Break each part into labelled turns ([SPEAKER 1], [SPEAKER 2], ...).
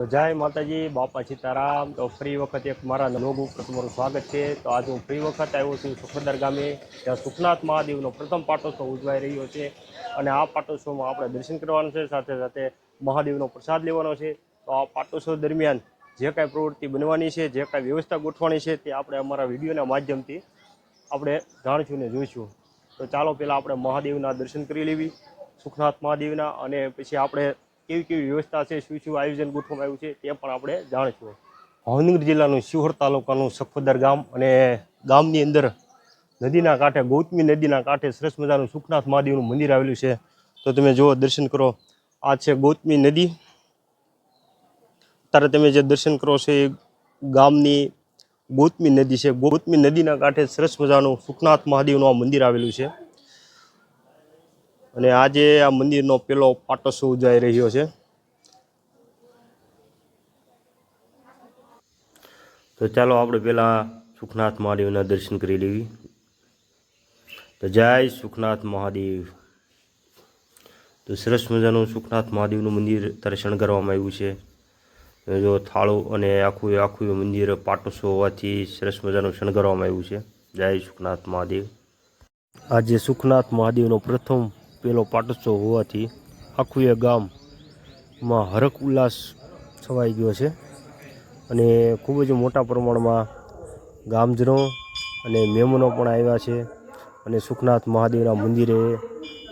[SPEAKER 1] તો જય માતાજી બાપા સીતારામ। તો ફરી વખત એક મારા લોગ ઉપર તમારું સ્વાગત છે। તો આજે હું ફરી વખત આવ્યો છું સુખોદર ગામે, જ્યાં સુખનાથ મહાદેવનો પ્રથમ પાટોત્સવ ઉજવાઈ રહ્યો છે। અને આ પાટોત્સવમાં આપણે દર્શન કરવાનું છે, સાથે સાથે મહાદેવનો પ્રસાદ લેવાનો છે। તો આ પાટોત્સવ દરમિયાન જે કાંઈ પ્રવૃત્તિ બનવાની છે, જે કાંઈ વ્યવસ્થા ગોઠવવાની છે, તે આપણે અમારા વિડીયોના માધ્યમથી આપણે જાણીશું ને જોઈશું। તો ચાલો પહેલાં આપણે મહાદેવના દર્શન કરી લેવી, સુખનાથ મહાદેવના, અને પછી આપણે કેવી કેવી વ્યવસ્થા છે, શું શું આયોજન ગોઠવવામાં આવ્યું છે, તે પણ આપણે જાણીશું। ભાવનગર જિલ્લાનું શિહોર તાલુકાનું સખોદર ગામ, અને ગામની અંદર નદીના કાંઠે, ગૌતમી નદીના કાંઠે સરસ મજાનું સુખનાથ મહાદેવનું મંદિર આવેલું છે। તો તમે જુઓ, દર્શન કરો, આ છે ગૌતમી નદી। અત્યારે તમે જે દર્શન કરો છો એ ગામની ગૌતમી નદી છે। ગૌતમી નદીના કાંઠે સરસ મજાનું સુખનાથ મહાદેવનું આ મંદિર આવેલું છે। અને આજે આ મંદિરનો પહેલો પાટોત્સવ ઉજવાઈ રહ્યો છે। તો ચાલો આપણે પહેલાં સુખનાથ મહાદેવના દર્શન કરી લેવી। તો જય સુખનાથ મહાદેવ। તો સરસ મજાનું સુખનાથ મહાદેવનું મંદિર અત્યારે શણગારવામાં આવ્યું છે। જો થાળું અને આખું મંદિર પાટોત્સવ હોવાથી સરસ મજાનું શણગારવામાં આવ્યું છે। જય સુખનાથ મહાદેવ। આજે સુખનાથ મહાદેવનો પ્રથમ પહેલો પાટોત્સવ હોવાથી આખું એ ગામમાં હરખ ઉલ્લાસ છવાઈ ગયો છે। અને ખૂબ જ મોટા પ્રમાણમાં ગામજનો અને મહેમાનો પણ આવ્યા છે, અને સુખનાથ મહાદેવના મંદિરે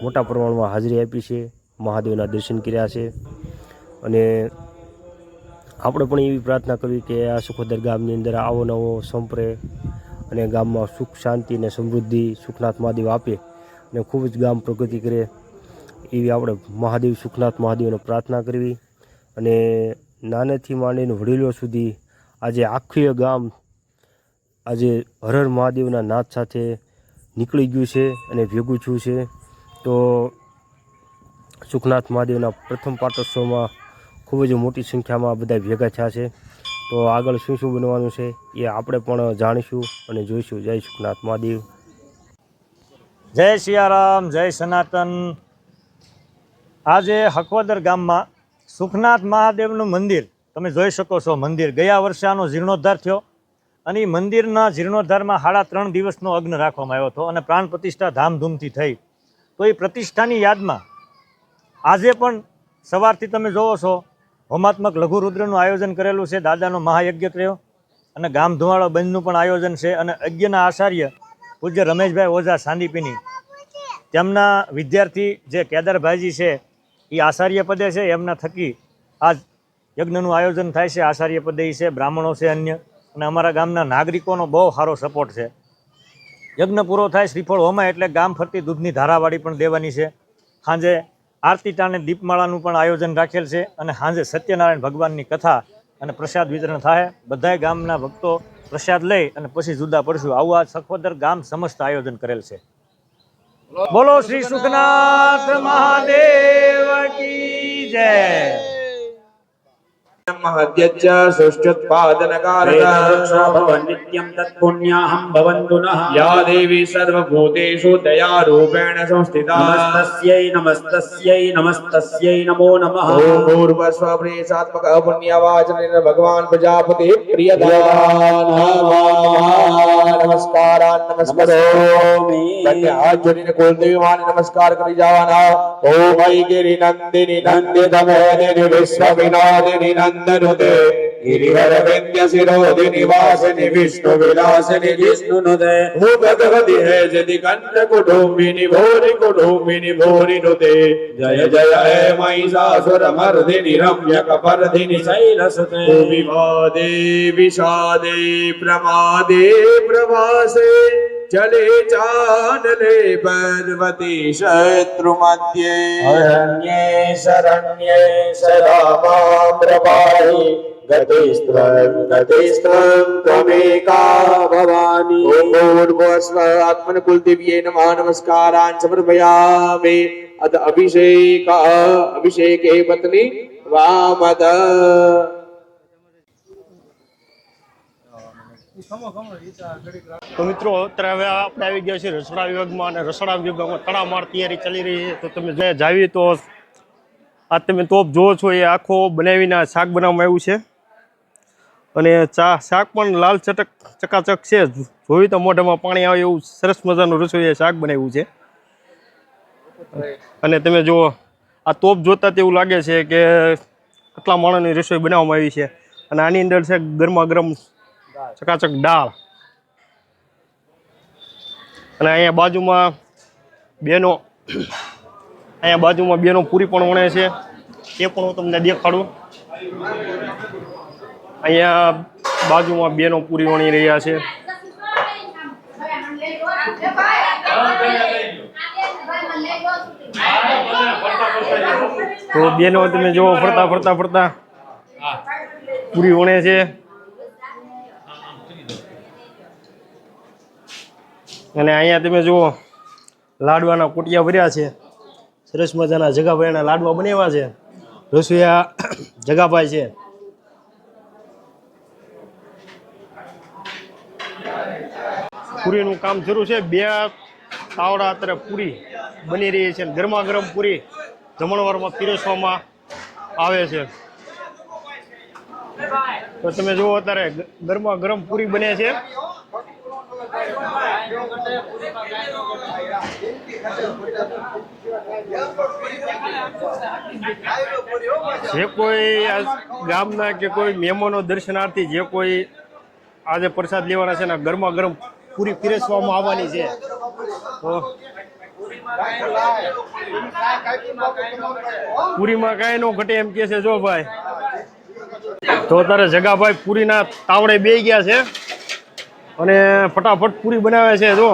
[SPEAKER 1] મોટા પ્રમાણમાં હાજરી આપી છે, મહાદેવના દર્શન કર્યા છે। અને આપણે પણ એવી પ્રાર્થના કરવી કે આ સુખોદર ગામની અંદર આવો નવો સંપરે અને ગામમાં સુખ શાંતિ અને સમૃદ્ધિ સુખનાથ મહાદેવ આપે, અને ખૂબ જ ગામ પ્રગતિ કરે, એવી આપણે મહાદેવ સુખનાથ મહાદેવને પ્રાર્થના કરવી। અને નાનેથી માંડીને વડીલો સુધી આજે આખું ગામ આજે હર હર મહાદેવના નાદ સાથે નીકળી ગયું છે અને ભેગું થયું છે। તો સુખનાથ મહાદેવના પ્રથમ પાટોત્સવમાં ખૂબ જ મોટી સંખ્યામાં બધા ભેગા થયા છે। તો આગળ શું શું બનવાનું છે એ આપણે પણ જાણીશું અને જોઈશું। જય સુખનાથ મહાદેવ।
[SPEAKER 2] જય સિયારામ, જય સનાતન। આજે હકવદર ગામમાં સુખનાથ મહાદેવનું મંદિર તમે જોઈ શકો છો। મંદિર ગયા વર્ષે આનો જીર્ણોદ્ધાર થયો, અને એ મંદિરના જીર્ણોદ્ધારમાં 3.5 દિવસનો અગ્ન રાખવામાં આવ્યો હતો, અને પ્રાણ પ્રતિષ્ઠા ધામધૂમથી થઈ। તો એ પ્રતિષ્ઠાની યાદમાં આજે પણ સવારથી તમે જોવો છો હોમાત્મક લઘુરુદ્રનું આયોજન કરેલું છે, દાદાનો મહાયજ્ઞ થયો, અને ગામ ધુમાડો બંધનું પણ આયોજન છે। અને યજ્ઞના આચાર્ય પૂજ્ય રમેશભાઈ ઓઝા સાંદીપીની, તેમના વિદ્યાર્થી જે કેદારભાઈજી છે એ આચાર્ય પદે છે, એમના થકી આજ યજ્ઞનું આયોજન થાય છે। આચાર્ય પદે છે, બ્રાહ્મણો છે અન્ય, અને અમારા ગામના નાગરિકોનો બહુ સારો સપોર્ટ છે। યજ્ઞ પૂરો થાય, શ્રીફળ હોમાય એટલે ગામ ફરતી દૂધની ધારાવાળી પણ દેવાની છે। સાંજે આરતી ટાણે દીપમાળાનું પણ આયોજન રાખેલ છે, અને સાંજે સત્યનારાયણ ભગવાનની કથા અને પ્રસાદ વિતરણ થાય। બધાય ગામના ભક્તો પ્રસાદ લઈ અને પછી જુદા પડશું, આવું આ સખોદર ગામ સમસ્ત આયોજન કરેલ છે। બોલો શ્રી સુખનાથ મહાદેવ કી જય।
[SPEAKER 3] महद्यच्च सुष्ठुत्पादनकारः नित्यं तत्पुण्याहं भवन्तु नः। या देवी सर्वभूतेषु दयारूपेण संस्थिता, नमस्तस्यै नमस्तस्यै नमस्तस्यै नमो नमः। ओम भूर्भुवस्वः पुण्यवाचनेन भगवान् प्रजापति प्रियदान नमस्कारान् नमस्करोमि। हाथ जोड़ीने कुलदेवी माने नमस्कार करी जावाना। ओम ऐ गिरि नंदिनी नंदितमेदिनी विश्वविनोदिनी नंदनुते गिरिवर विद्या शिरोधिनी वासिनी विष्णु विलासिनी जिष्णुनुते भूपतवती है जदि कंठ कुटुंबिनी भोरी नुते। जय जय हे महिषासुर मर्दिनी रम्य कपर्दिनी शैलसुते। विवादे विषादे प्रमादे प्रवासे चले चानले पर्वती शत्रु मध्ये अरण्ये शरण्ये सदा प्रभाहि गतिस्त्वं त्वमेका भवानी। ओम भूर्भुवस्सुः आत्मन कुलदेव्यै नमः नमस्कारान् समर्पयामि। अथ अभिषेके पत्नी वामद।
[SPEAKER 1] તો મિત્રો અત્યારે હવે આપણે આવી ગયા છીએ રસોડા વિભાગમાં, અને રસોડા વિભાગમાં તડામાર તૈયારી ચાલી રહી છે। તો તમે જાવી તો
[SPEAKER 4] આ તમે તોપ જોવો છો એ આખો બનાવીને આ શાક બનાવવામાં આવ્યું છે અને શાક પણ લાલ ચકાચક છે, જોયું તો મોઢામાં પાણી આવે એવું સરસ મજાનું રસોઈએ શાક બનાવ્યું છે. અને તમે જુઓ આ તોપ જોતા તેવું લાગે છે કે આટલા માણસની રસોઈ બનાવવામાં આવી છે. અને આની અંદર છે ગરમા ગરમ ચકાચક દાળ. અને અહીંયા બાજુમાં બેનો પૂરી પણ વણે છે, એ પણ હું તમને દેખાડું. અહીંયા બાજુમાં બેનો પૂરી વણી રહ્યા છે. તો બેનો તમે જુઓ ફરતા પૂરી વણે છે. અને અહીંયા તમે જુઓ લાડવાના કોટિયા ભર્યા છે, સરસ મજાના જગાભાઈના લાડવા બનાવ્યા છે. રસોઈયા જગાભાઈ છે. પૂરીનું કામ શરૂ છે. 2 તાવડા અત્યારે પૂરી બની રહી છે. ગરમા ગરમ પૂરી જમણવારમાં પીરસવામાં આવે છે. તો તમે જુઓ અત્યારે ગરમા ગરમ પૂરી બને છે. જે કોઈ ગામના કે કોઈ મહેમાનો દર્શનાર્થી જે કોઈ આજે પ્રસાદ લેવાના છે ને ગરમા ગરમ પૂરી પીરસવામાં આવવાની છે. તો પૂરીમાં કાંઈ ન ઘટે એમ કે છે. જો ભાઈ તો અત્યારે જગાભાઈ પૂરીના તાવડે બેસી ગયા છે અને ફટાફટ પૂરી બનાવે છે. જો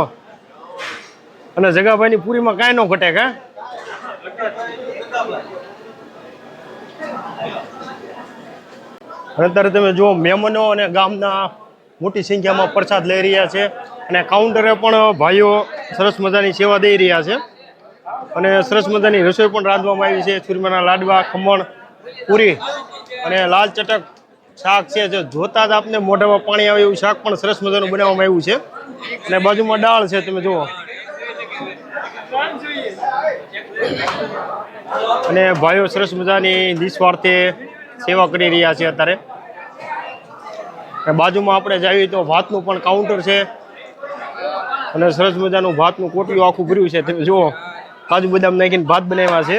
[SPEAKER 4] અને જગાભાઈની પૂરીમાં કાંઈ ન ઘટે કા. અને અત્યારે તમે જુઓ મહેમાનો અને ગામના મોટી સંખ્યામાં પ્રસાદ લઈ રહ્યા છે. અને કાઉન્ટરે પણ ભાઈઓ સરસ મજાની સેવા દઈ રહ્યા છે અને સરસ મજાની રસોઈ પણ રાંધવામાં આવી છે. ચૂરમાના લાડવા, ખમણ, પૂરી અને લાલ ચટક શાક છે. જો જોતા જ આપને મોઢામાં પાણી આવે એવું શાક પણ સરસ મજાનું બનાવવામાં આવ્યું છે. અને બાજુમાં દાળ છે, તમે જુઓ. અને ભાઈઓ સરસ મજાની નિસ્વાર્થે સેવા કરી રહ્યા છે અત્યારે. અને બાજુમાં આપણે જઈએ તો ભાતનું પણ કાઉન્ટર છે અને સરસ મજાનું ભાતનું કોટિયું આખું ભર્યું છે. તમે જુઓ કાજુ બદામ નાખીને ભાત બનાવ્યા છે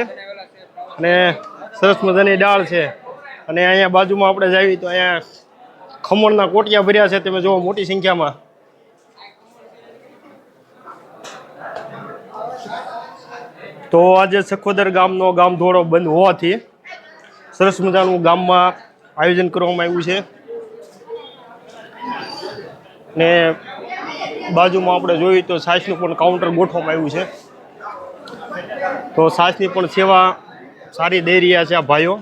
[SPEAKER 4] અને સરસ મજાની દાળ છે. અને અહીંયા બાજુમાં આપણે જઈએ તો અહીંયા ખમણના કોટિયા ભર્યા છે. તમે જુઓ મોટી સંખ્યામાં. તો આજે સખોદર ગામનો ગામધોળો બંધ હોવાથી સરસ મજાનું ગામમાં આયોજન કરવામાં આવ્યું છે. ને બાજુમાં આપણે જોઈએ તો છાશનું પણ કાઉન્ટર ગોઠવવામાં આવ્યું છે. તો છાશની પણ સેવા સારી દઈ રહ્યા છે આ ભાઈઓ.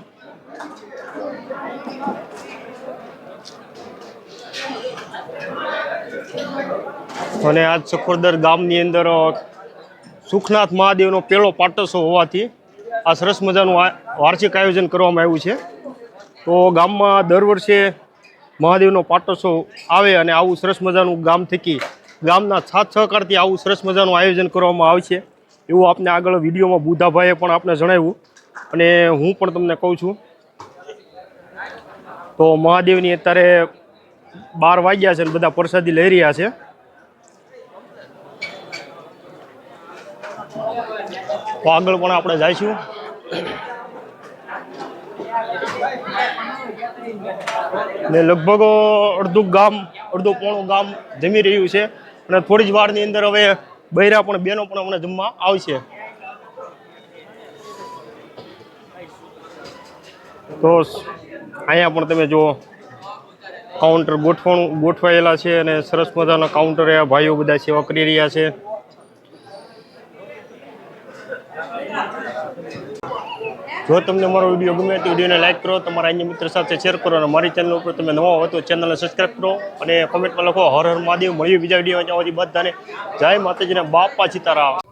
[SPEAKER 4] અને આજ સખોદર ગામની અંદર સુખનાથ મહાદેવનો પહેલો પાટોત્સવ હોવાથી આ સરસ મજાનું વાર્ષિક આયોજન કરવામાં આવ્યું છે. તો ગામમાં દર વર્ષે મહાદેવનો પાટોત્સવ આવે અને આવું સરસ મજાનું ગામ થકી ગામના સાથ સહકારથી આવું સરસ મજાનું આયોજન કરવામાં આવશે એવું આપને આગળ વિડીયોમાં બુધાભાઈએ પણ આપને જણાવ્યું અને હું પણ તમને કહું છું. તો મહાદેવની અત્યારે 12 વાગ્યા છે અને બધા પ્રસાદી લઈ રહ્યા છે. તો આગળ પણ આપણે જઈશું. ને લગભગ અડધું પોણું ગામ જમી રહ્યું છે અને થોડી જ વારની અંદર હવે બૈરા પણ બેનો પણ હમણાં જમવા આવશે. તો અહીંયા પણ તમે જુઓ કાઉન્ટર ગોઠવાયેલા છે અને સરસ મજાના કાઉન્ટરે ભાઈઓ બધા સેવા કરી રહ્યા છે. જો તમને મારો વિડીયો ગમે તો વિડીયોને લાઈક કરો, તમારા અન્ય મિત્ર સાથે શેર કરો અને મારી ચેનલ ઉપર તમે નવા હો તો ચેનલને સબસ્ક્રાઈબ કરો અને કોમેન્ટમાં લખો હર હર મહાદેવ. મળીએ બીજા વિડીયો બધાને. જય માતાજીને બાપા સીતારામ.